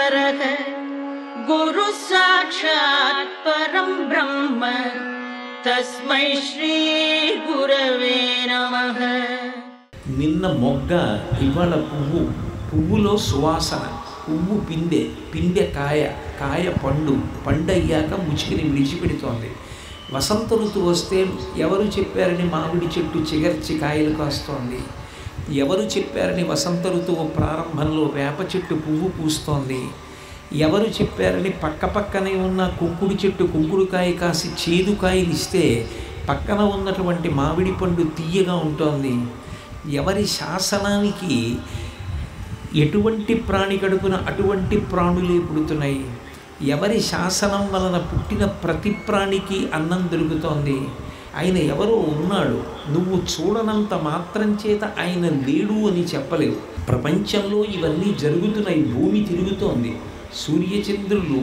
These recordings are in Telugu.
परः गुरु साक्षात् परं ब्रह्म तस्मै श्री गुरवे नमः। నిన్న మొగ్గ ఇవాళ పువ్వు, పువ్వులో సువాసన, పువ్వు పిందె, పిందె కాయ, కాయ పండు, పండయ్యాక ముచికిని విడిచిపెడుతోంది. వసంత ఋతువు వస్తే ఎవరు చెప్పారని మామిడి చెట్టు చిగర్చి కాయలు కాస్తోంది, ఎవరు చెప్పారని వసంత ఋతువు ప్రారంభంలో వేప చెట్టు పువ్వు పూస్తోంది, ఎవరు చెప్పారని పక్కపక్కనే ఉన్న కుంకుడు చెట్టు కుంకుడుకాయ కాసి చేదుకాయలు ఇస్తే పక్కన ఉన్నటువంటి మామిడి పండు తీయగా ఉంటుంది. ఎవరి శాసనానికి ఎటువంటి ప్రాణి కడుపున అటువంటి ప్రాణులే పుడుతున్నాయి. ఎవరి శాసనం వలన పుట్టిన ప్రతి ప్రాణికి అన్నం దొరుకుతోంది. ఆయన ఎవరో ఉన్నాడు, నువ్వు చూడనంత మాత్రం చేత ఆయన లేడు అని చెప్పలేవు. ప్రపంచంలో ఇవన్నీ జరుగుతున్నాయి. భూమి తిరుగుతోంది, సూర్యచంద్రులు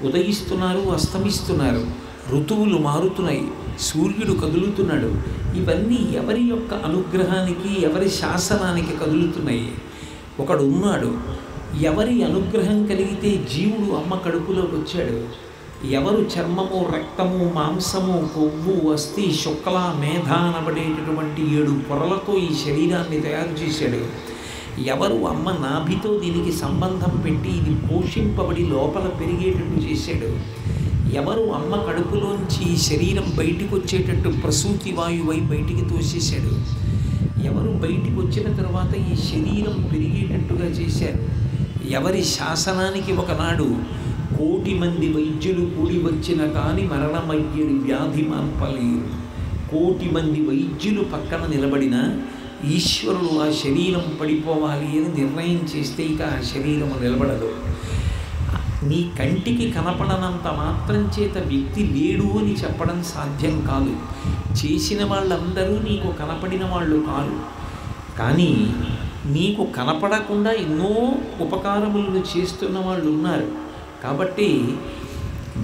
ఉదయిస్తున్నారు, అస్తమిస్తున్నారు, ఋతువులు మారుతున్నాయి, సూర్యుడు కదులుతున్నాడు. ఇవన్నీ ఎవరి యొక్క అనుగ్రహానికి, ఎవరి శాసనానికి కదులుతున్నాయి. ఒకడు ఉన్నాడు, ఎవరి అనుగ్రహం కలిగితే జీవుడు అమ్మ కడుపులోకి వచ్చాడు. ఎవరు చర్మము, రక్తము, మాంసము, కొవ్వు, అస్థి, శుక్ల, మేధ అనబడేటటువంటి 7 పొరలతో ఈ శరీరాన్ని తయారు చేశాడు. ఎవరు అమ్మ నాభితో దీనికి సంబంధం పెట్టి ఇది పోషింపబడి లోపల పెరిగేటట్టు చేశాడు. ఎవరు అమ్మ కడుపులోంచి ఈ శరీరం బయటికి వచ్చేటట్టు ప్రసూతి వాయువై బయటికి తోసేశాడు. ఎవరు బయటికి వచ్చిన తర్వాత ఈ శరీరం పెరిగేటట్టుగా చేశారు. ఎవరి శాసనానికి ఒకనాడు 1,000,000 మంది వైద్యులు కూడి వచ్చిన కానీ మరణమయ్యేడు వ్యాధి మాన్పలేరు. 1,000,000 మంది వైద్యులు పక్కన నిలబడిన ఈశ్వరుడు ఆ శరీరం పడిపోవాలి అని నిర్ణయం చేస్తే ఇక ఆ శరీరం నిలబడదు. నీ కంటికి కనపడనంత మాత్రం చేత వ్యక్తి లేడు అని చెప్పడం సాధ్యం కాదు. చేసిన వాళ్ళందరూ నీకు కనపడిన వాళ్ళు కాదు, కానీ నీకు కనపడకుండా ఎన్నో ఉపకారములను చేస్తున్న వాళ్ళు ఉన్నారు. కాబట్టి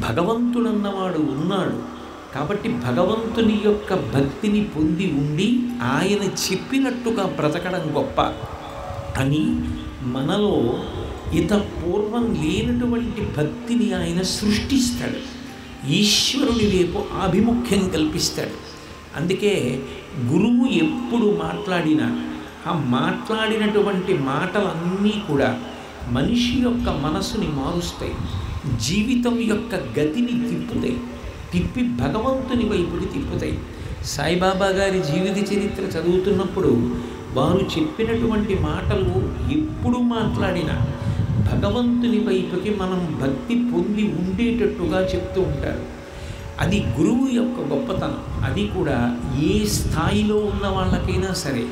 భగవంతుడన్నవాడు ఉన్నాడు. కాబట్టి భగవంతుని యొక్క భక్తిని పొంది ఉండి ఆయన చెప్పినట్టుగా బ్రతకడం గొప్ప అని మనలో ఇత పూర్వం లేనటువంటి భక్తిని ఆయన సృష్టిస్తాడు. ఈశ్వరుని వైపు ఆభిముఖ్యం కల్పిస్తాడు. అందుకే గురువు ఎప్పుడు మాట్లాడినా ఆ మాట్లాడినటువంటి మాటలన్నీ కూడా మనిషి యొక్క మనసుని మారుస్తాయి, జీవితం యొక్క గతిని తిప్పుతాయి, తిప్పి భగవంతుని వైపుకి తిప్పుతాయి. సాయిబాబా గారి జీవిత చరిత్ర చదువుతున్నప్పుడు వారు చెప్పినటువంటి మాటలు ఎప్పుడు మాట్లాడినా భగవంతుని వైపుకి మనం భక్తి పొంది ఉండేటట్టుగా చెప్తూ ఉంటారు. అది గురువు యొక్క గొప్పతనం. అది కూడా ఏ స్థాయిలో ఉన్న వాళ్ళకైనా సరే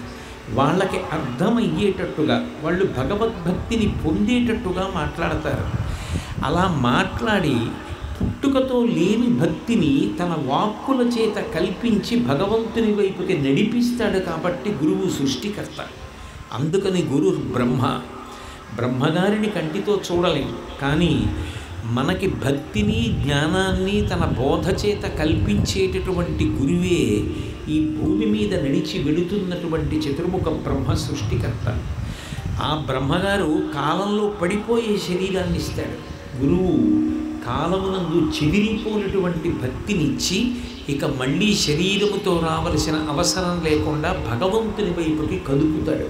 వాళ్ళకి అర్థమయ్యేటట్టుగా, వాళ్ళు భగవద్భక్తిని పొందేటట్టుగా మాట్లాడతారు. అలా మాట్లాడి పుట్టుకతో లేని భక్తిని తన వాక్కుల చేత కల్పించి భగవంతుని వైపుకి నడిపిస్తాడు. కాబట్టి గురువు సృష్టికర్త. అందుకని గురు బ్రహ్మ. బ్రహ్మగారిని కంటితో చూడలేం, కానీ మనకి భక్తిని, జ్ఞానాన్ని తన బోధ చేత కల్పించేటటువంటి గురువే ఈ భూమి మీద నడిచి వెడుతున్నటువంటి చతుర్ముఖ బ్రహ్మ సృష్టికర్త. ఆ బ్రహ్మగారు కాలంలో పడిపోయే శరీరాన్ని ఇస్తాడు. గురువు కాలమునందు చెదిరిపోయినటువంటి భక్తినిచ్చి ఇక మళ్ళీ శరీరముతో రావలసిన అవసరం లేకుండా భగవంతుని వైపుకి కదుపుతాడు.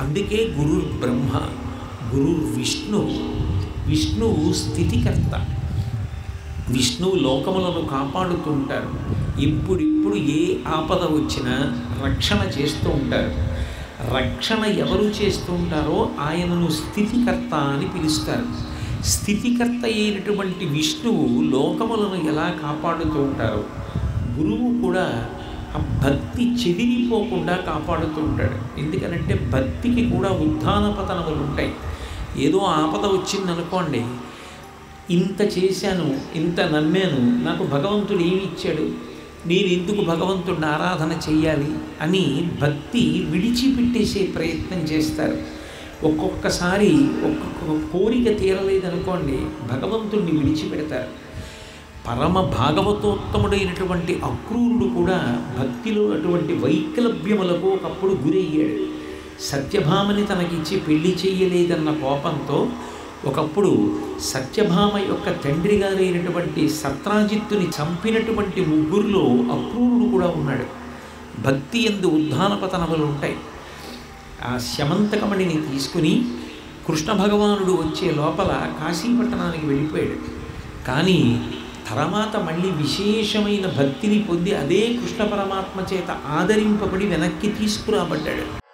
అందుకే గురు బ్రహ్మ, గురు విష్ణువు. విష్ణువు స్థితికర్త. విష్ణువు లోకములను కాపాడుతూ ఉంటారు. ఇప్పుడిప్పుడు ఏ ఆపద వచ్చినా రక్షణ చేస్తూ ఉంటారు. రక్షణ ఎవరు చేస్తూ ఉంటారో ఆయనను స్థితికర్త అని పిలుస్తారు. స్థితికర్త అయినటువంటి విష్ణువు లోకములను ఎలా కాపాడుతూ ఉంటారో గురువు కూడా ఆ భక్తి చెదిరిపోకుండా కాపాడుతూ ఉంటాడు. ఎందుకనంటే భక్తికి కూడా ఉత్థాన పతనములు ఉంటాయి. ఏదో ఆపద వచ్చిందనుకోండి, ఇంత చేశాను, ఇంత నమ్మాను, నాకు భగవంతుడు ఏమి ఇచ్చాడు, నేను ఎందుకు భగవంతుడిని ఆరాధన చెయ్యాలి అని భక్తి విడిచిపెట్టేసే ప్రయత్నం చేస్తారు. ఒక్కొక్కసారి ఒక్కొక్క కోరిక తీరలేదనుకోండి, భగవంతుడిని విడిచిపెడతారు. పరమ భాగవతోత్తముడైనటువంటి అక్రూరుడు కూడా భక్తిలో అటువంటి వైకలభ్యములకు ఒకప్పుడు గురయ్యాడు. సత్యభామని తనకిచ్చి పెళ్లి చెయ్యలేదన్న కోపంతో ఒకప్పుడు సత్యభామ యొక్క తండ్రి గారైనటువంటి సత్రాజిత్తుని చంపినటువంటి ముగ్గురులో అక్రూరుడు కూడా ఉన్నాడు. భక్తి యందు ఉద్ధాన పతనములు ఉంటాయి. ఆ శమంతకమణిని తీసుకుని కృష్ణ భగవానుడు వచ్చే లోపల కాశీపట్టణానికి వెళ్ళిపోయాడు. కానీ తర్వాత మళ్ళీ విశేషమైన భక్తిని పొంది అదే కృష్ణ పరమాత్మ చేత ఆదరింపబడి వెనక్కి తీసుకురాబడ్డాడు.